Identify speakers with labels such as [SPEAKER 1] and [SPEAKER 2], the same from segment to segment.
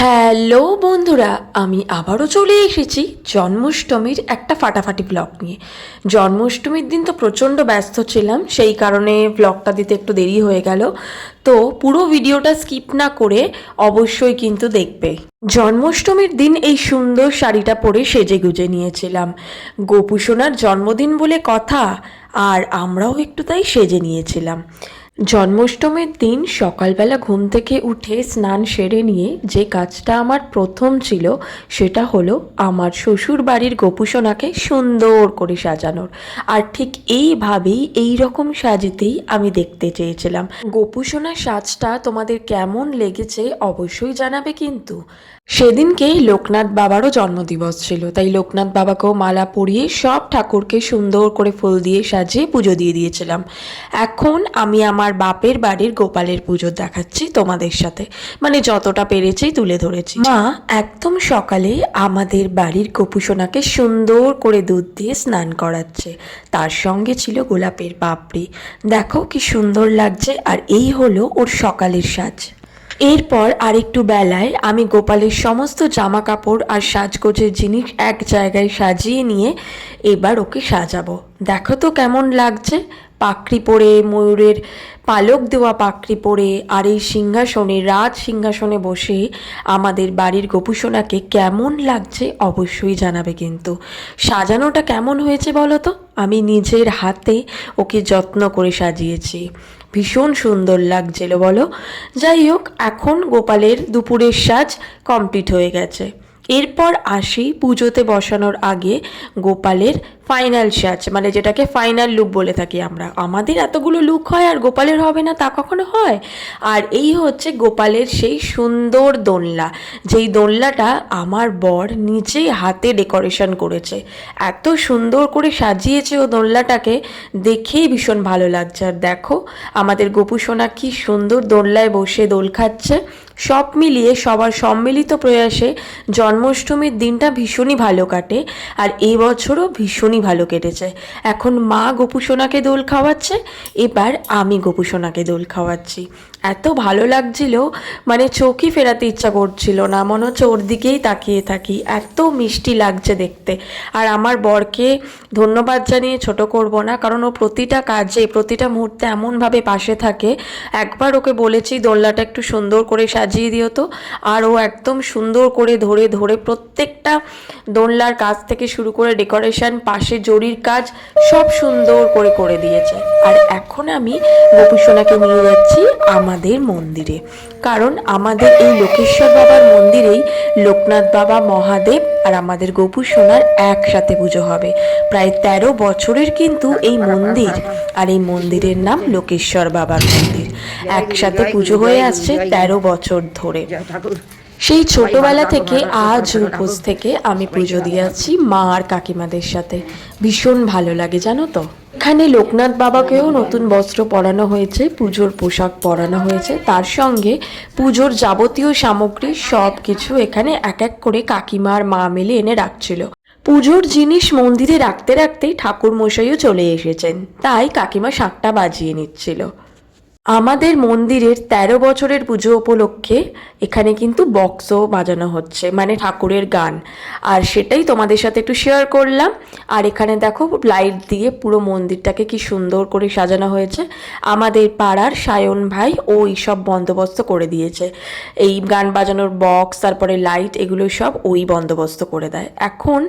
[SPEAKER 1] Hello বন্ধুরা, আমি আবারও চলে এসেছি জন্মাষ্টমীর একটা ফাটাফাটি ব্লগ নিয়ে। জন্মাষ্টমীর দিন তো প্রচণ্ড ব্যস্ত ছিলাম, সেই কারণে ব্লগটা দিতে একটু দেরি হয়ে গেল। তো পুরো ভিডিওটা স্কিপ না করে অবশ্যই কিন্তু দেখবে। জন্মাষ্টমীর দিন এই সুন্দর শাড়িটা পরে সেজে গুজে নিয়েছিলাম। গোপু সোনার জন্মদিন বলে কথা, আর আমরাও একটু তাই সেজে নিয়েছিলাম। জন্মাষ্টমীর দিন সকালবেলা ঘুম থেকে উঠে স্নান সেরে নিয়ে যে কাজটা আমার প্রথম ছিল সেটা হলো আমার শ্বশুর বাড়ির গোপুসোনাকে সুন্দর করে সাজানোর। আর ঠিক এইভাবেই এই রকম সাজিতেই আমি দেখতে চেয়েছিলাম। গোপুসোনার সাজটা তোমাদের কেমন লেগেছে অবশ্যই জানাবে কিন্তু। সেদিনকেই লোকনাথ বাবারও জন্মদিবস ছিল, তাই লোকনাথ বাবাকেও মালা পরিয়ে সব ঠাকুরকে সুন্দর করে ফুল দিয়ে সাজিয়ে পুজো দিয়ে দিয়েছিলাম। এখন আমি আমার বাপের বাড়ির গোপালের পুজো দেখাচ্ছি তোমাদের সাথে, মানে যতটা পেরেছি তুলে ধরেছি। মা একদম সকালে আমাদের বাড়ির গোপুসোনাকে সুন্দর করে দুধ দিয়ে স্নান করাচ্ছে, তার সঙ্গে ছিল গোলাপের পাপড়ি। দেখো কি সুন্দর লাগছে, আর এই হলো ওর সকালের সাজ। এরপর আরেকটু বেলায় আমি গোপালের সমস্ত জামা কাপড় আর সাজগোজের জিনিস এক জায়গায় সাজিয়ে নিয়ে এবার ওকে সাজাবো। দেখো তো কেমন লাগছে, পাকড়ি পরে, ময়ূরের পালক দেওয়া পাকড়ি পরে, আর এই সিংহাসনে, রাজ সিংহাসনে বসে আমাদের বাড়ির গোপুসোনাকে কেমন লাগছে অবশ্যই জানাবে কিন্তু। সাজানোটা কেমন হয়েছে বলো তো? আমি নিজের হাতে ওকে যত্ন করে সাজিয়েছি, ভীষণ সুন্দর লাগছিল বলো। যাই হোক, এখন গোপালের দুপুরের সাজ কমপ্লিট হয়ে গেছে। এরপর আসি পুজোতে বসানোর আগে গোপালের ফাইনাল সাজ, মানে যেটাকে ফাইনাল লুক বলে থাকি আমরা। আমাদের এতগুলো লুক হয় আর গোপালের হবে না তা কখনো হয়? আর এই হচ্ছে গোপালের সেই সুন্দর দোলনা, যেই দোলনাটা আমার বর নিজেই হাতে ডেকোরেশন করেছে। এত সুন্দর করে সাজিয়েছে ও দোলনাটাকে, দেখেই ভীষণ ভালো লাগছে। আর দেখো আমাদের গোপু সোনা কি সুন্দর দোলনায় বসে দোল খাচ্ছে। সব মিলিয়ে সবার সম্মিলিত প্রয়াসে জন্মাষ্টমীর দিনটা ভীষণই ভালো কাটে, আর এই বছরও ভীষণই ভালো কেটেছে। এখন মা গোপু সোনাকে দোল খাওয়াচ্ছে, এবার আমি গোপু সোনাকে দোল খাওয়াচ্ছি। এত ভালো লাগছিল, মানে চোখই ফেরাতে ইচ্ছা করছিল না, মনে হচ্ছে ওর দিকেই তাকিয়ে থাকি, এত মিষ্টি লাগছে দেখতে। আর আমার বরকে ধন্যবাদ জানিয়ে ছোট করব না, কারণ ও প্রতিটা কাজে প্রতিটা মুহূর্তে এমনভাবে পাশে থাকে। একবার ওকে বলেছি দোলনাটা একটু সুন্দর করে সাজিয়ে দিও তো, আর ও একদম সুন্দর করে ধরে ধরে প্রত্যেকটা দোলনার কাজ থেকে শুরু করে ডেকোরেশন, পাশে জরির কাজ সব সুন্দর করে করে দিয়েছে। আর এখন আমি গোপু সোনাকে নিয়ে যাচ্ছি আমাদের মন্দিরে, কারণ আমাদের এই লোকেশ্বর বাবার মন্দিরেই লোকনাথ বাবা, মহাদেব আর আমাদের গোপু সোনার একসাথে পুজো হবে। প্রায় 13 বছরের কিন্তু এই মন্দির, আর এই মন্দিরের নাম লোকেশ্বর বাবার মন্দির। একসাথে পুজো হয়ে আসছে 13 বছর ধরে। সেই ছোটবেলা থেকে আজ উপোস থেকে আমি পুজো দিয়ে আসছি মা আর কাকিমাদের সাথে। ভীষণ ভালো লাগে জানো তো। এখানে লোকনাথ বাবাকেও নতুন বস্ত্র পরানো হয়েছে, পুজোর পোশাক পরানো হয়েছে, তার সঙ্গে পুজোর যাবতীয় সামগ্রী সব কিছু এখানে এক এক করে কাকিমা আর মা মিলে এনে রাখছিল। পুজোর জিনিস মন্দিরে রাখতে রাখতেই ঠাকুর মশাইও চলে এসেছেন, তাই কাকিমা শাঁখটা বাজিয়ে নিচ্ছিল। আমাদের মন্দিরের 13 বছরের পুজো উপলক্ষে এখানে কিন্তু বক্সও বাজানো হচ্ছে, মানে ঠাকুরের গান, আর সেটাই তোমাদের সাথে একটু শেয়ার করলাম। আর এখানে দেখো লাইট দিয়ে পুরো মন্দিরটাকে কি সুন্দর করে সাজানো হয়েছে। আমাদের পাড়ার সায়ন ভাই ও এইসব বন্দোবস্ত করে দিয়েছে, এই গান বাজানোর বক্স, তারপরে লাইট, এগুলো সব ওই বন্দোবস্ত করে দেয়। এখন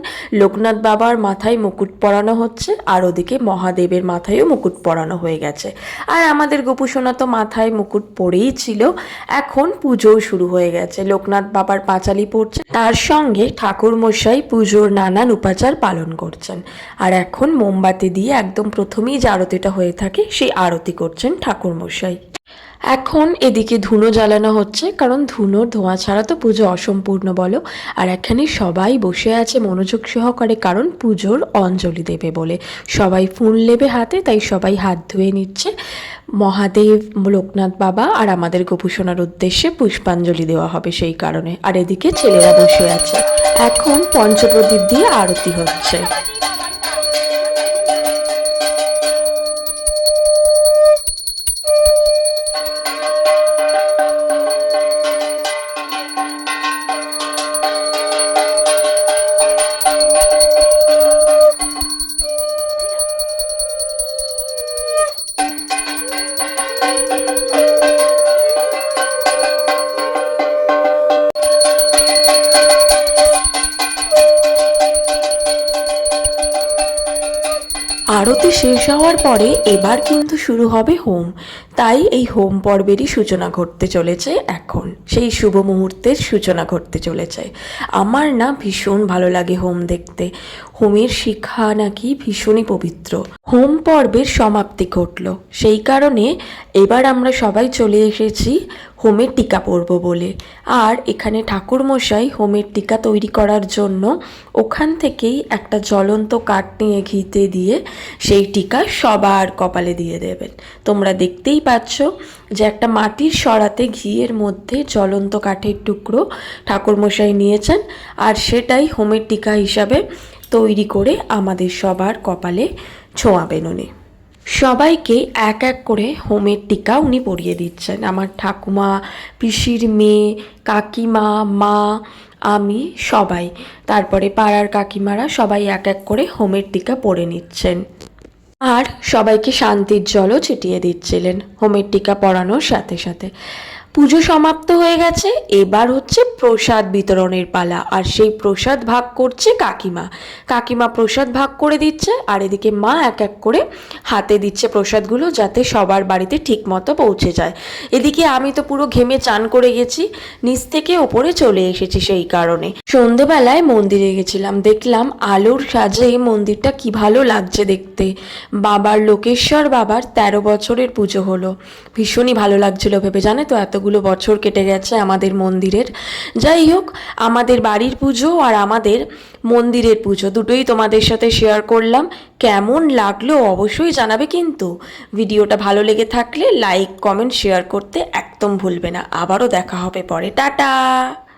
[SPEAKER 1] লোকনাথ বাবার মাথায় মুকুট পরানো হচ্ছে, আর ওদিকে মহাদেবের মাথায়ও মুকুট পরানো হয়ে গেছে। আর আমাদের গোপু সোনা তো মাথায় মুকুট পরেই ছিল। এখন পুজো শুরু হয়ে গেছে, লোকনাথ বাবার পাঁচালি পড়ছে, তার সঙ্গে ঠাকুর মশাই পুজোর নানান উপাচার পালন করছেন। আর এখন মোমবাতি দিয়ে একদম প্রথমেই যে আরতিটা হয়ে থাকে সেই আরতি করছেন ঠাকুর মশাই। এখন এদিকে ধুনো জ্বালানো হচ্ছে, কারণ ধুনোর ধোঁয়া ছাড়া তো পুজো অসম্পূর্ণ বলো। আর এখানে সবাই বসে আছে মনোযোগ সহকারে, কারণ পুজোর অঞ্জলি দেবে বলে। সবাই ফুল নেবে হাতে, তাই সবাই হাত ধুয়ে নিচ্ছে। মহাদেব, লোকনাথ বাবা আর আমাদের গোপু সোনার উদ্দেশ্যে পুষ্পাঞ্জলি দেওয়া হবে সেই কারণে। আর এদিকে ছেলেরা বসে আছে, এখন পঞ্চপ্রদীপ দিয়ে আরতি হচ্ছে। আরতি শেষ হওয়ার পরে এবার কিন্তু শুরু হবে হোম। তাই এই হোম পর্বেরই সূচনা ঘটতে চলেছে এখন, সেই শুভ মুহূর্তের সূচনা ঘটতে চলেছে। আমার না ভীষণ ভালো লাগে হোম দেখতে। হোমের শিক্ষা নাকি ভীষণই পবিত্র। হোম পর্বের সমাপ্তি ঘটল, সেই কারণে এবার আমরা সবাই চলে এসেছি হোমের টিকা পরব বলে। আর এখানে ঠাকুরমশাই হোমের টিকা তৈরি করার জন্য ওখান থেকেই একটা জ্বলন্ত কাঠ নিয়ে ঘিতে দিয়ে সেই টিকা সবার কপালে দিয়ে দেবেন। তোমরা দেখতেই পাচ্ছ যে একটা মাটির সরাতে ঘিয়ের মধ্যে জ্বলন্ত কাঠের টুকরো ঠাকুরমশাই নিয়েছেন, আর সেটাই হোমের টিকা হিসাবে তৈরি করে আমাদের সবার কপালে ছোঁয়াবেন উনি। সবাইকে এক এক করে হোমের টিকা উনি পরিয়ে দিচ্ছেন। আমার ঠাকুমা, পিসির মেয়ে, কাকিমা, মা, আমি, সবাই, তারপরে পাড়ার কাকিমারা সবাই এক এক করে হোমের টিকা পরে নিচ্ছেন। আর সবাইকে শান্তির জলও ছিটিয়ে দিচ্ছিলেন হোমের টিকা পরানোর সাথে সাথে। পুজো সমাপ্ত হয়ে গেছে, এবার হচ্ছে প্রসাদ বিতরণের পালা। আর সেই প্রসাদ ভাগ করছে কাকিমা। কাকিমা প্রসাদ ভাগ করে দিচ্ছে, আর এদিকে মা এক এক করে হাতে দিচ্ছে প্রসাদগুলো, যাতে সবার বাড়িতে ঠিক মতো পৌঁছে যায়। এদিকে আমি তো পুরো ঘেমে চান করে গেছি, নিচ থেকে ওপরে চলে এসেছি। সেই কারণে সন্ধেবেলায় মন্দিরে গেছিলাম, দেখলাম আলোর সাজে মন্দিরটা কি ভালো লাগছে দেখতে। বাবার, লোকেশ্বর বাবার 13 বছরের পুজো হলো। ভীষণই ভালো লাগছিল ভেবে, জানে তো এতগুলো বছর কেটে গেছে আমাদের মন্দিরের। যাই হোক, আমাদের বাড়ির পুজো আর আমাদের মন্দিরের পুজো দুটোই তোমাদের সাথে শেয়ার করলাম। কেমন লাগলো অবশ্যই জানাবে কিন্তু। ভিডিওটা ভালো লেগে থাকলে লাইক, কমেন্ট, শেয়ার করতে একদম ভুলবে না। আবারও দেখা হবে পরে। টাটা।